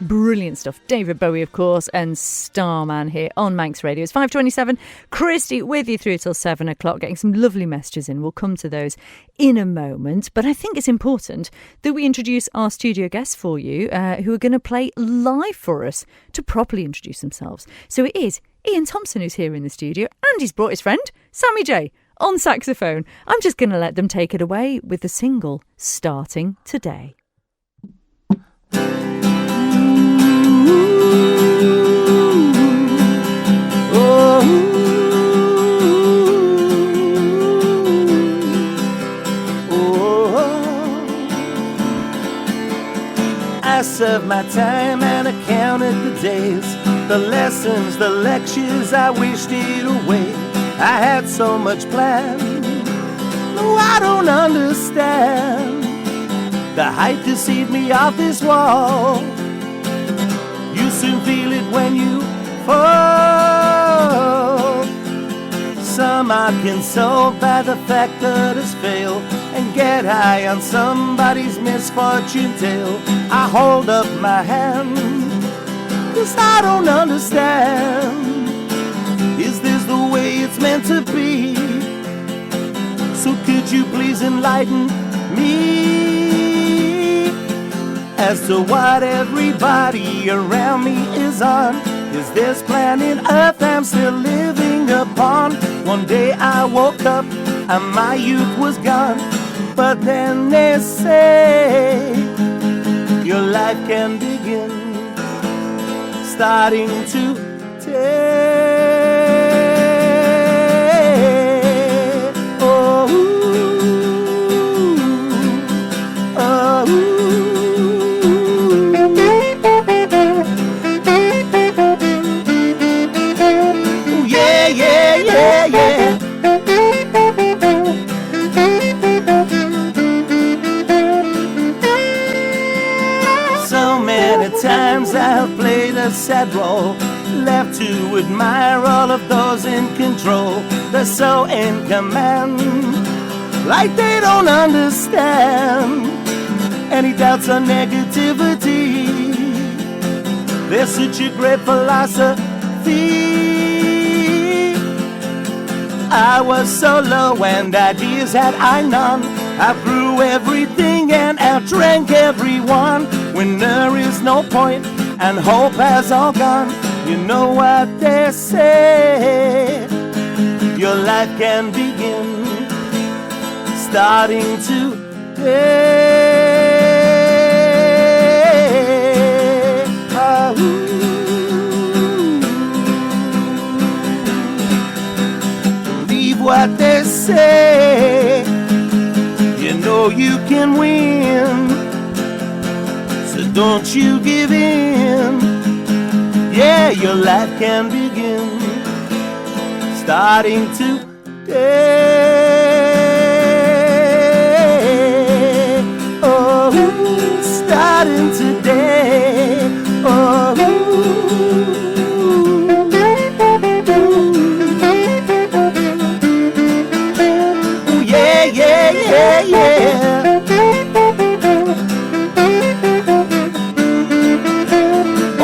Brilliant stuff. David Bowie, of course, and Starman here on Manx Radio. It's 5:27. Christy with you through till 7 o'clock, getting some lovely messages in. We'll come to those in a moment. But I think it's important that we introduce our studio guests for you, who are going to play live for us to properly introduce themselves. So it is Ian Thompson who's here in the studio, and he's brought his friend, Sammy J, on saxophone. I'm just going to let them take it away with the single Starting Today. I served my time and I counted the days, the lessons, the lectures, I wished it away. I had so much planned, no, I don't understand. The height deceived me off this wall. You soon feel it when you fall. Some are consoled by the fact that it's failed and get high on somebody's misfortune tale. I hold up my hand, 'cause I don't understand. Is this the way it's meant to be? So could you please enlighten me as to what everybody around me is on? Is this planet Earth I'm still living upon? One day I woke up and my youth was gone. But then they say your life can begin starting today. Oh, oh, yeah, yeah, yeah, yeah. Times I've played a sad role, left to admire all of those in control. They're so in command, like they don't understand any doubts or negativity. They're such a great philosophy. I was so low and ideas had I none. I threw everything and outdrank everyone. When there is no point and hope has all gone, you know what they say, your life can begin starting today. Oh, believe what they say, you know you can win. So don't you give in. Yeah, your life can begin starting today. Oh, starting today. Oh, yeah, yeah, yeah, yeah.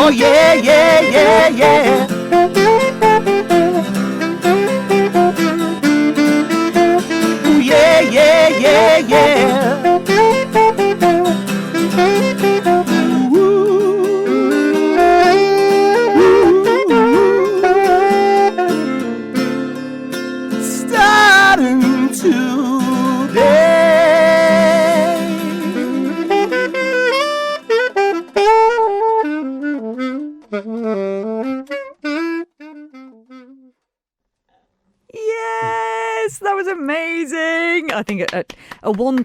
Oh yeah, yeah, yeah, yeah. Oh yeah, yeah, yeah, yeah. Starting today. Yes, that was amazing. I think a one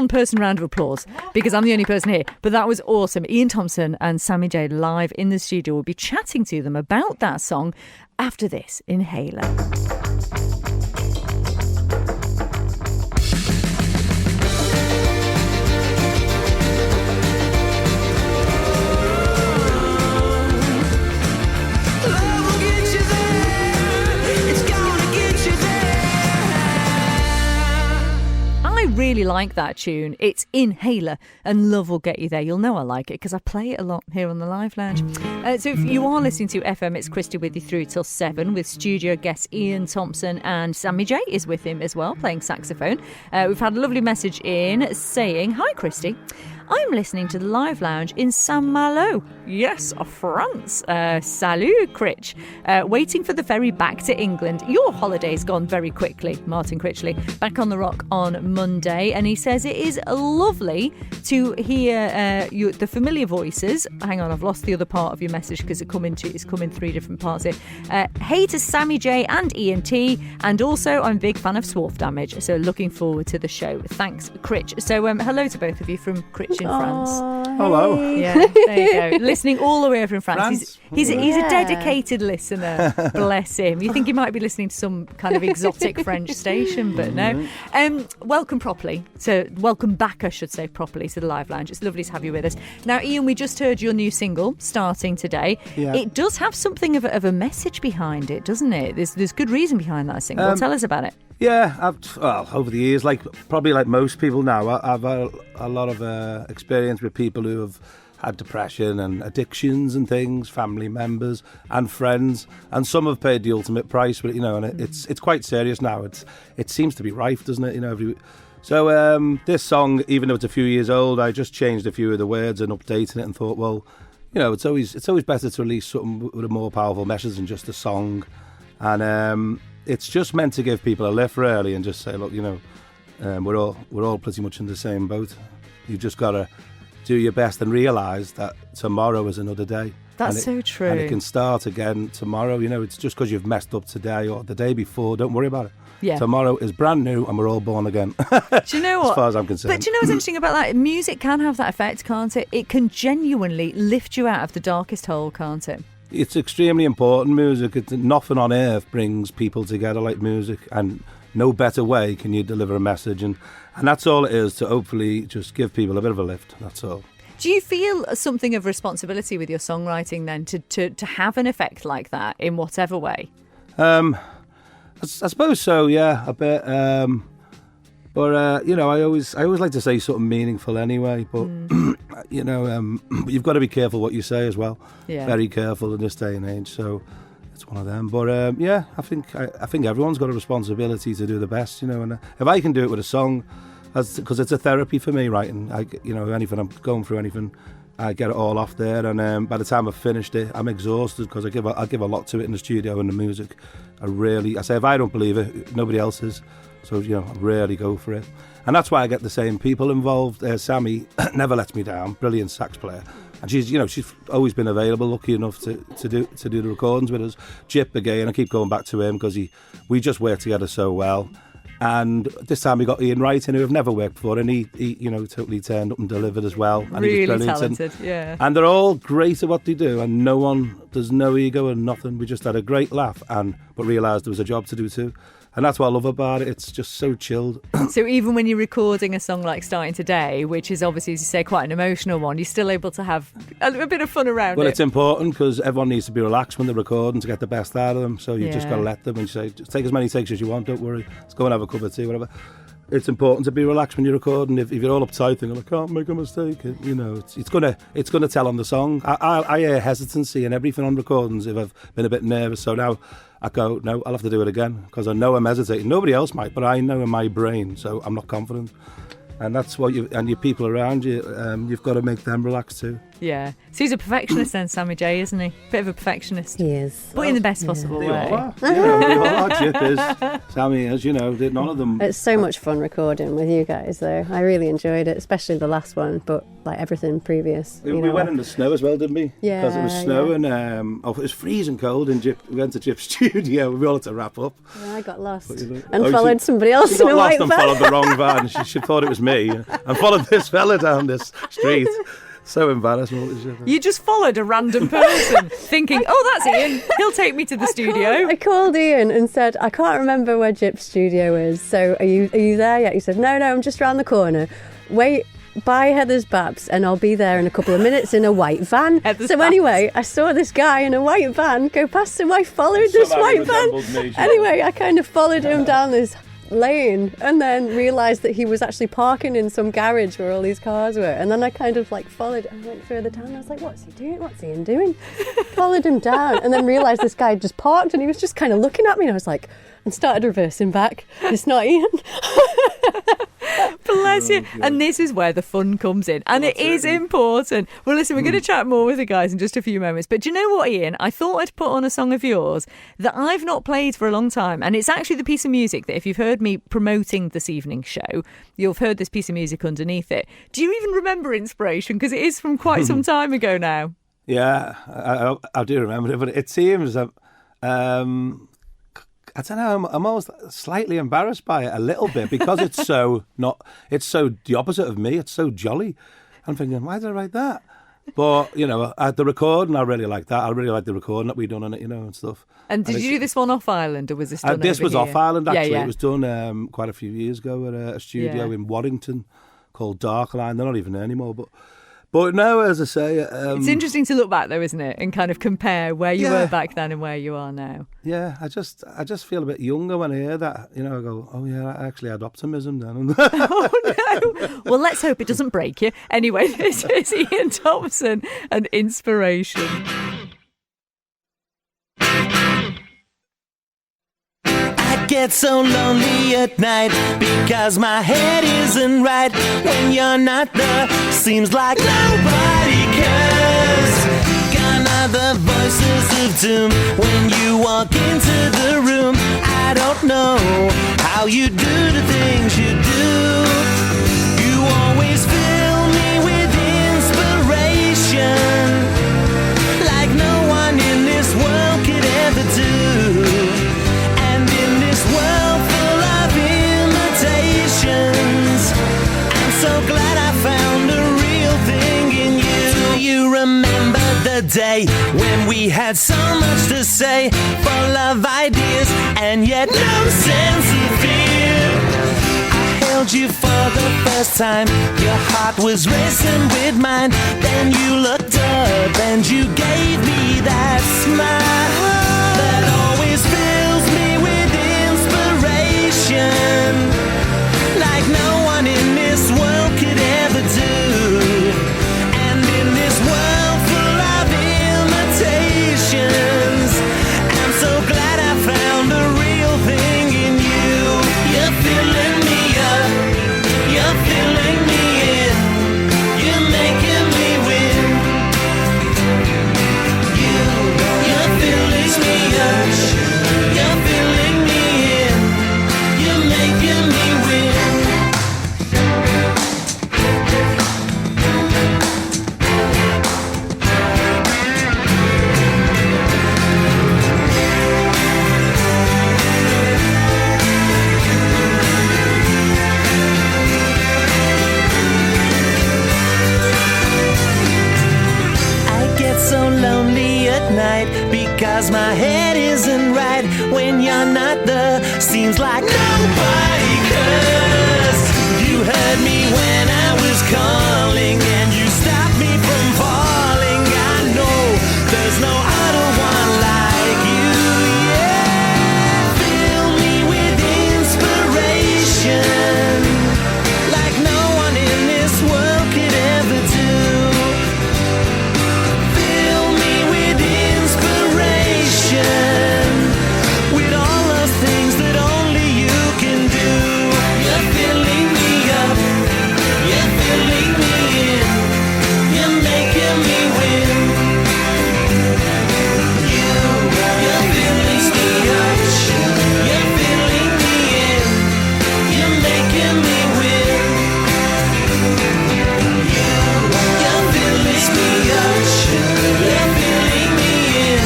person round of applause, because I'm the only person here. But that was awesome. Ian Thompson and Sammy J live in the studio. We'll be chatting to them about that song after this in Halo. really like that tune, it's Inhaler, and Love Will Get You There. You'll know I like it because I play it a lot here on the Live Lounge. So if you are listening to FM, it's Christy with you through till 7 with studio guests Ian Thompson, and Sammy J is with him as well, playing saxophone. We've had a lovely message in saying, "Hi Christy, I'm listening to the Live Lounge in Saint-Malo. Yes, France. Salut, Critch. Waiting for the ferry back to England. Your holiday's gone very quickly." Martin Critchley back on the rock on Monday, and he says it is lovely to hear the familiar voices. Hang on, I've lost the other part of your message because it's come in 3 different parts here. Hey to Sammy J and Ian T, and also I'm a big fan of Swarf Damage, so looking forward to the show. Thanks, Critch. So hello to both of you from Critch in France. Hello. Yeah, there you go. Listening all the way from France. He's a dedicated listener. Bless him. You think he might be listening to some kind of exotic French station, but no. Welcome back, I should say, properly to the Live Lounge. It's lovely to have you with us. Now, Ian, we just heard your new single starting today. Yeah. It does have something of a message behind it, doesn't it? There's good reason behind that single. Tell us about it. Yeah, over the years, probably like most people now, I've had a lot of experience with people who have had depression and addictions and things, family members and friends, and some have paid the ultimate price. But and it's quite serious now. It seems to be rife, doesn't it? So this song, even though it's a few years old, I just changed a few of the words and updated it and thought, well, it's always better to release something with a more powerful message than just a song, and it's just meant to give people a lift, really, and just say, look, we're all pretty much in the same boat. You've just got to do your best and realise that tomorrow is another day. That's so true. And it can start again tomorrow. It's just because you've messed up today or the day before. Don't worry about it. Yeah. Tomorrow is brand new and we're all born again. Do you know what? As far as I'm concerned. But do you know what's interesting about that? Music can have that effect, can't it? It can genuinely lift you out of the darkest hole, can't it? It's extremely important, music. Nothing on earth brings people together like music, and no better way can you deliver a message. And that's all it is, to hopefully just give people a bit of a lift. That's all. Do you feel something of responsibility with your songwriting then to have an effect like that in whatever way? I suppose so, yeah, a bit. But I always like to say something meaningful anyway. But you've got to be careful what you say as well. Yeah. Very careful in this day and age. So it's one of them. But I think everyone's got a responsibility to do the best. And if I can do it with a song, because it's a therapy for me, writing. Anything I'm going through, anything, I get it all off there. And by the time I've finished it, I'm exhausted because I give a lot to it in the studio and the music. I say if I don't believe it, nobody else is. So, I really go for it. And that's why I get the same people involved. Sammy never lets me down, brilliant sax player. And she's always been available, lucky enough to do the recordings with us. Jip, again, I keep going back to him because we just work together so well. And this time we got Ian Wright, who I've never worked before, and he totally turned up and delivered as well. And really he was talented, yeah. And they're all great at what they do, and there's no ego and nothing. We just had a great laugh, but realised there was a job to do too. And that's what I love about it. It's just so chilled. So even when you're recording a song like Starting Today, which is obviously, as you say, quite an emotional one, you're still able to have a bit of fun around it. Well, it's important because everyone needs to be relaxed when they're recording to get the best out of them. So you just got to let them and say, just take as many takes as you want, don't worry. Let's go and have a cup of tea, whatever. It's important to be relaxed when you're recording. If you're all uptight and I can't make a mistake, it's gonna tell on the song. I hear hesitancy and everything on recordings if I've been a bit nervous. So now I go, no, I'll have to do it again because I know I'm hesitating. Nobody else might, but I know in my brain, so I'm not confident. And that's what your people around you, you've got to make them relax too. Yeah. So he's a perfectionist then, Sammy J, isn't he? Bit of a perfectionist. He is. But in the best possible way. They are. Chip is. Sammy is, none of them. It's so much fun recording with you guys, though. I really enjoyed it, especially the last one, but like everything previous. We went in the snow as well, didn't we? Yeah. Because it was snowing. It was freezing cold, and we went to Chip's studio. We all had to wrap up. Yeah, I got lost and followed somebody else in a white van. She got lost and followed the wrong van. She thought it was me and followed this fella down this street. So embarrassing. You just followed a random person thinking, that's Ian, he'll take me to the studio. I called Ian and said, I can't remember where Jip's studio is, so are you there yet? He said, no, I'm just round the corner. Wait by Heather's Babs and I'll be there in a couple of minutes in a white van. Anyway, I saw this guy in a white van go past, so I followed this white van. Anyway, I kind of followed him down this lane and then realised that he was actually parking in some garage where all these cars were. And then I kind of like followed and went further down. And I was like, what's he doing? What's Ian doing? Followed him down and then realised this guy just parked and he was just kind of looking at me and I was like, and started reversing back. It's not Ian. Bless you. And this is where the fun comes in. And it is important. Well, listen, we're going to chat more with the guys in just a few moments. But do you know what, Ian? I thought I'd put on a song of yours that I've not played for a long time. And it's actually the piece of music that if you've heard me promoting this evening's show, you'll have heard this piece of music underneath it. Do you even remember Inspiration? Because it is from quite some time ago now. Yeah, I do remember it. But it seems... I don't know, I'm almost slightly embarrassed by it a little bit because it's so the opposite of me. It's so jolly. I'm thinking, why did I write that? But, the recording, I really like that. I really like the recording that we done on it, and stuff. And did you do this one off Island or was this done This was here? off Island, actually. Yeah. It was done quite a few years ago at a studio in Waddington called Dark Line. They're not even there anymore, But no, as I say... it's interesting to look back, though, isn't it? And kind of compare where you were back then and where you are now. Yeah, I just feel a bit younger when I hear that. I go, oh, yeah, I actually had optimism then. Oh, no. Well, let's hope it doesn't break you. Anyway, this is Ian Thompson and Inspiration. Get so lonely at night because my head isn't right when you're not there. Seems like nobody cares. Gone are the voices of doom when you walk into the room. I don't know how you do the things you do. You always fill me with inspiration like no one in this world could ever do. World full of imitations. I'm so glad I found a real thing in you. Do you remember the day when we had so much to say, full of ideas and yet no sense of fear? I held you for the first time, your heart was racing with mine. Then you looked up and you gave me that smile that always fills me with like no one in this world could ever do. And in this world full of imitations, I'm so glad I found a real thing in you. You're filling me up, you're filling me in, you're making me win. You're filling me up, you're filling me in, you're making me win. I get so lonely at night because my head isn't right when you're not there. Seems like nobody cares. You heard me when I was calling and you stopped me from falling. I know there's no other one like you. Yeah, fill me with inspiration like no one in this world could ever do. Fill me with inspiration with all those things that only you can do. You're filling me up, you're filling me in, you're making me win. You're filling me up, you're filling me in, you're making me win. You're filling me up, you're filling me in,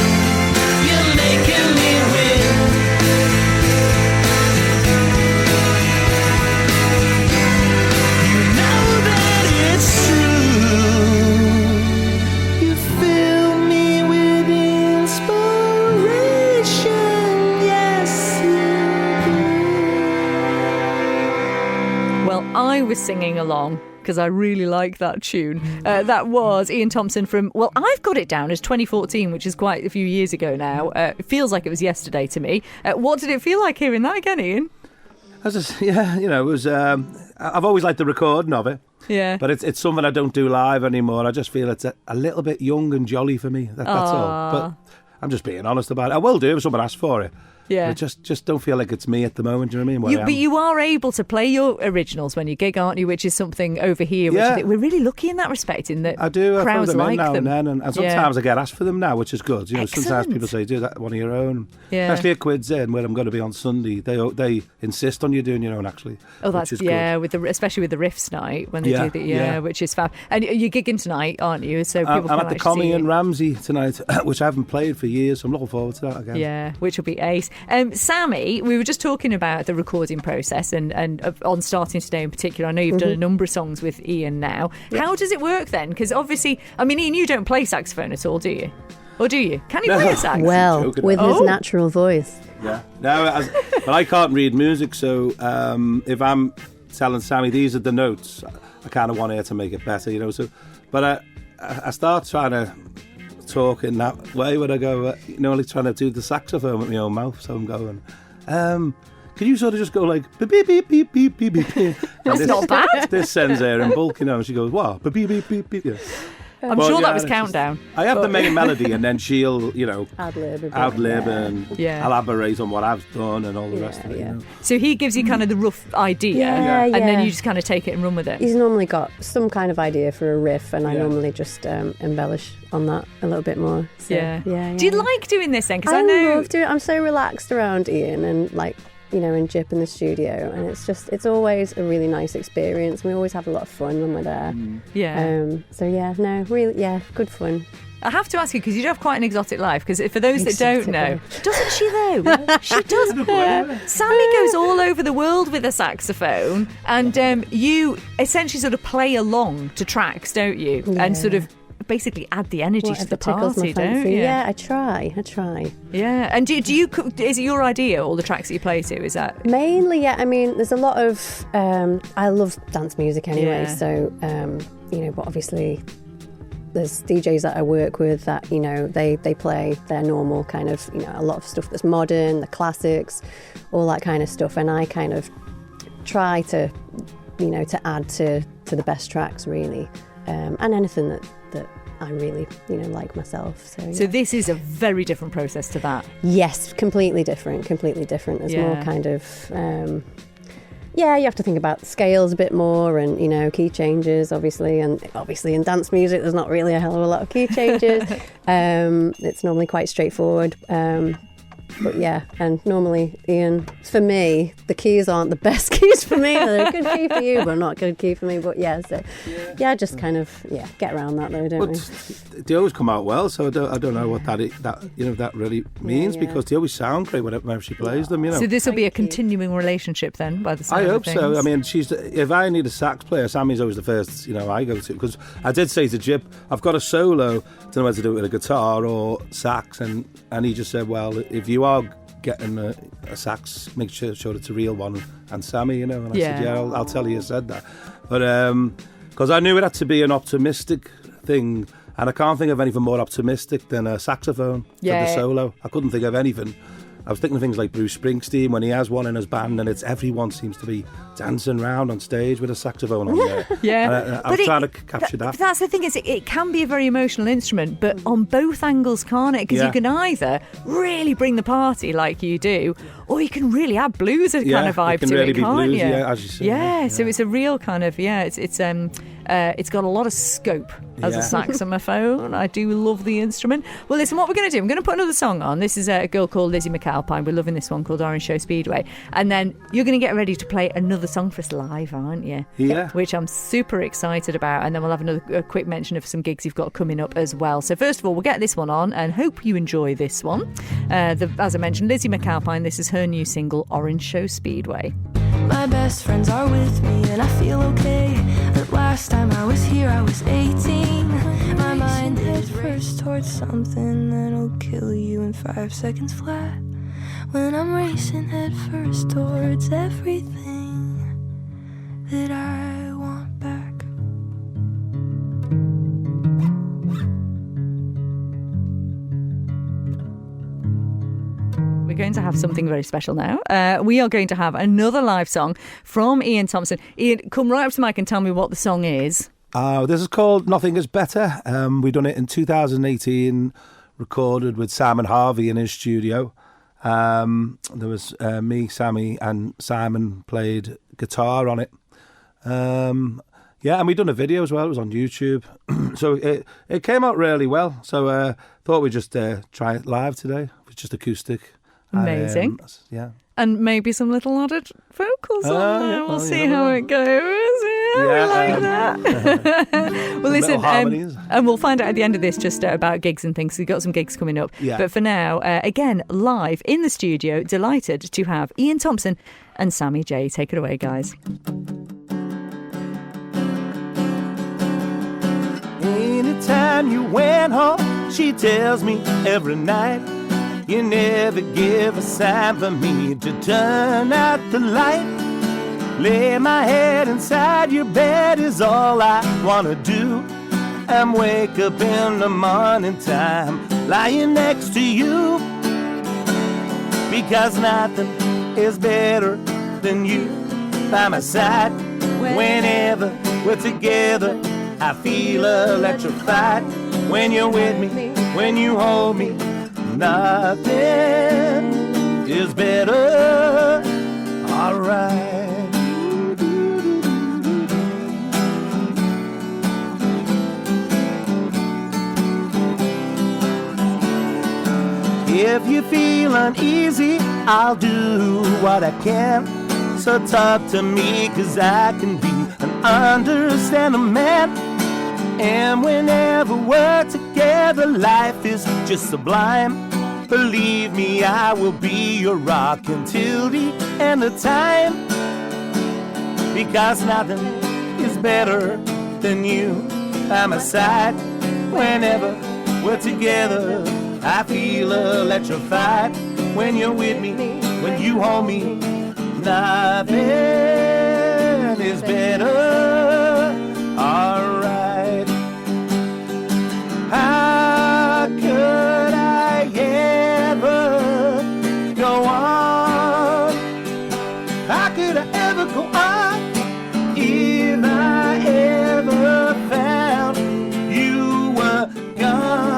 you're making me win. You know that it's true. You fill me with inspiration, yes you do. Well, I was singing along because I really like that tune. That was Ian Thompson from, well, I've got it down as 2014, which is quite a few years ago now. It feels like it was yesterday to me. What did it feel like hearing that again, Ian? It was. I've always liked the recording of it. Yeah. But it's something I don't do live anymore. I just feel it's a little bit young and jolly for me. That's all. But I'm just being honest about it. I will do if someone asks for it. Yeah. But just don't feel like it's me at the moment, do you know what I mean? But you are able to play your originals when you gig, aren't you? Which is something over here. Which I think we're really lucky in that respect, in that I do. crowds I throw them like in now them. and then. And sometimes I get asked for them now, which is good. Sometimes people say, do that one of your own. Yeah. Especially at Quids Inn, where I'm going to be on Sunday. They insist on you doing your own, actually. Oh, that's which is good. Especially with the Riffs night when they do the which is fab. And you're gigging tonight, aren't you? So people I'm can at the actually Commie see in you. Ramsey tonight, which I haven't played for years. So I'm looking forward to that again. Yeah, which will be ace. Sammy, we were just talking about the recording process and on Starting Today in particular. I know you've done a number of songs with Ian now. Yeah. How does it work then? Because obviously, I mean, Ian, you don't play saxophone at all, do you? Or do you? Can he play a sax? Well, with his natural voice. Yeah. No, but I can't read music, so if I'm telling Sammy these are the notes, I kind of want her to make it better, So, but I start trying to talk in that way when I go, like trying to do the saxophone with my own mouth. So I'm going, can you sort of just go like beep beep beep beep beep beep beep? That's not bad. This sends her in bulk, and she goes, what? Beep beep beep beep beep. Yeah. I'm sure that was Countdown. I have the main melody, and then she'll, ad-lib and elaborate on what I've done and all the rest of it. Yeah. So he gives you kind of the rough idea, and then you just kind of take it and run with it. He's normally got some kind of idea for a riff, and I normally just embellish on that a little bit more. So, yeah. Do you like doing this then? Because I love doing it. I'm so relaxed around Ian and and Jip in the studio, and it's always a really nice experience. We always have a lot of fun when we're there. Good fun. I have to ask you, because you do have quite an exotic life, because for those that don't know, doesn't she though? She does. Sammy goes all over the world with a saxophone, and you essentially sort of play along to tracks, don't you? Yeah. And sort of basically add the energy to the party, don't you? Yeah, I try. Yeah, and do you? Is it your idea, all the tracks that you play to? Is that mainly? Yeah, I mean, there's a lot of. I love dance music anyway, so but obviously there's DJs that I work with that they play their normal kind of a lot of stuff that's modern, the classics, all that kind of stuff, and I kind of try to to add to the best tracks really, and anything that I really, like myself. So this is a very different process to that. Yes, completely different. There's more kind of, you have to think about scales a bit more and, key changes, obviously. And obviously in dance music, there's not really a hell of a lot of key changes. It's normally quite straightforward. But and normally, Ian, for me, the keys aren't the best keys for me. They're a good key for you, but not a good key for me. But just kind of get around that though, don't we? They always come out well, so I don't know what that really means because they always sound great whenever she plays them. So this will be a continuing relationship then, by the sound I of hope things. so. I mean, if I need a sax player, Sammy's always the first I go to, because I did say to Jip, I've got a solo, don't know whether to do it with a guitar or sax, and he just said, well, if you are getting a sax, make sure it's a real one, and Sammy, and I said, I'll tell you said that, but because I knew it had to be an optimistic thing, and I can't think of anything more optimistic than a saxophone for the solo. I couldn't think of anything. I was thinking of things like Bruce Springsteen when he has one in his band, and everyone seems to be dancing around on stage with a saxophone on there. I'm trying to capture that. That's the thing, is it can be a very emotional instrument, but on both angles, can't it? Because you can either really bring the party like you do, or you can really add blues kind of vibe to really it, can't bluesy, you? as you say. So it's a real kind of it's got a lot of scope as a saxophone. I do love the instrument. Well, listen, what we're going to do, I'm going to put another song on. This is a girl called Lizzie McAlpine. We're loving this one called Orange Show Speedway. And then you're going to get ready to play another song for us live, aren't you? Yeah. Which I'm super excited about. And then we'll have a quick mention of some gigs you've got coming up as well. So first of all, we'll get this one on and hope you enjoy this one. As I mentioned, Lizzie McAlpine, this is her new single, Orange Show Speedway. My best friends are with me and I feel okay. But last time I was here I was 18. My mind head first towards something that'll kill you in 5 seconds flat. When I'm racing head first towards everything that I want back. we're going to have something very special now. We are going to have another live song from Ian Thompson. Ian, come right up to the mic and tell me what the song is. This is called Nothing Is Better. We done it in 2018, recorded with Simon Harvey in his studio. There was me, Sammy, and Simon played guitar on it. And we done a video as well. It was on YouTube. So it came out really well. So thought we'd just try it live today. It's just acoustic. Amazing. Yeah. And maybe some little added vocals on there. We'll see how it goes. Yeah, we like that. Well, listen, and we'll find out at the end of this just about gigs and things. We've got some gigs coming up. Yeah. But for now, again, live in the studio, delighted to have Ian Thompson and Sammy J. Take it away, guys. Anytime you went home, she tells me every night, you never give a sign for me to turn out the light. Lay my head inside your bed is all I wanna do, and wake up in the morning time lying next to you, because nothing is better than you by my side. Whenever we're together, I feel electrified. When you're with me, when you hold me, nothing is better. Alright. If you feel uneasy, I'll do what I can. So talk to me, 'cause I can be an understanding man. And whenever we're together, life is just sublime. Believe me, I will be your rock until the end of time. Because nothing is better than you by my side. Whenever we're together, I feel electrified. When you're with me, when you hold me, nothing is better. Alright. How could I ever go on? How could I ever go on if I ever found you were gone?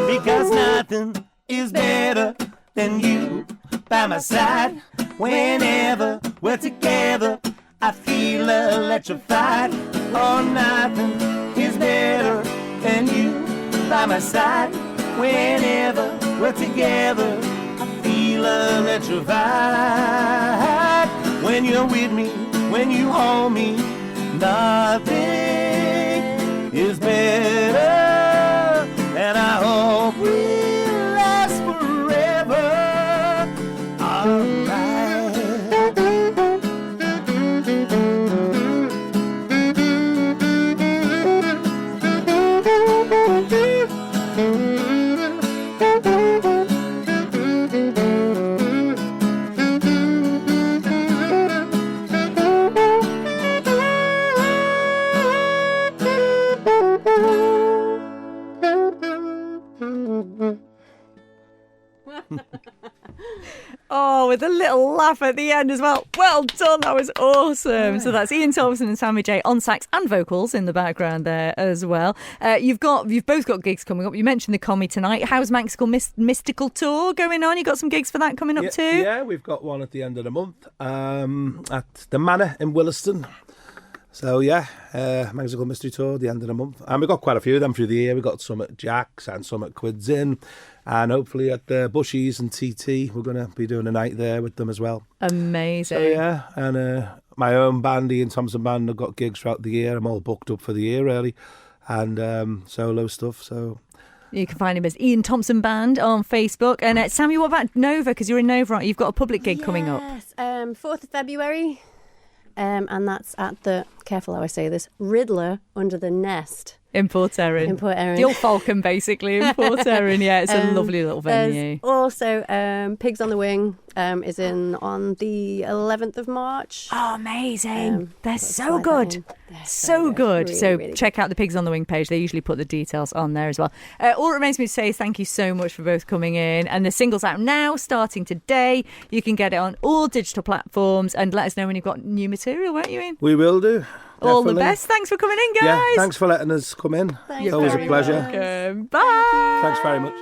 Because nothing is better than you by my side. Whenever we're together, I feel electrified. Oh, nothing is better than you by my side. Whenever we're together, I feel electrified. When you're with me, when you hold me, nothing is better. And I hope we'll last forever. Oh, with a little laugh at the end as well. Well done, that was awesome. So that's Ian Thompson and Sammy J on sax and vocals in the background there as well. You've both got gigs coming up. You mentioned the Commie tonight. How's Mystical Tour going on? You got some gigs for that coming up too? Yeah, we've got one at the end of the month at the Manor in Williston. So yeah, Magical Mystery Tour, the end of the month. And we've got quite a few of them through the year. We've got some at Jack's and some at Quids Inn. And hopefully at the Bushies and TT, we're going to be doing a night there with them as well. Amazing. So yeah, and my own band, Ian Thompson Band, I've got gigs throughout the year. I'm all booked up for the year, really. And solo stuff, so... You can find him as Ian Thompson Band on Facebook. And Sammy, what about Nova? Because you're in Nova, aren't you? You've got a public gig coming up. Yes, 4th of February. and that's at the, careful how I say this, Riddler under the Nest. In Port Erin. In Port Erin. The old Falcon, basically, in Port Erin. Yeah, it's a lovely little venue. There's also Pigs on the Wing is in on the 11th of March. Oh, amazing. They're so good. They're So good. Really, So really check out the Pigs on the Wing page. They usually put the details on there as well. All it remains me to say is thank you so much for both coming in. And the single's out now, starting today. You can get it on all digital platforms, and let us know when you've got new material, won't you, Ian? We will do. All the Definitely. best. Thanks for coming in, guys. Yeah, thanks for letting us come in. Thanks It's always a very pleasure. much. Welcome. Bye. Thanks very much.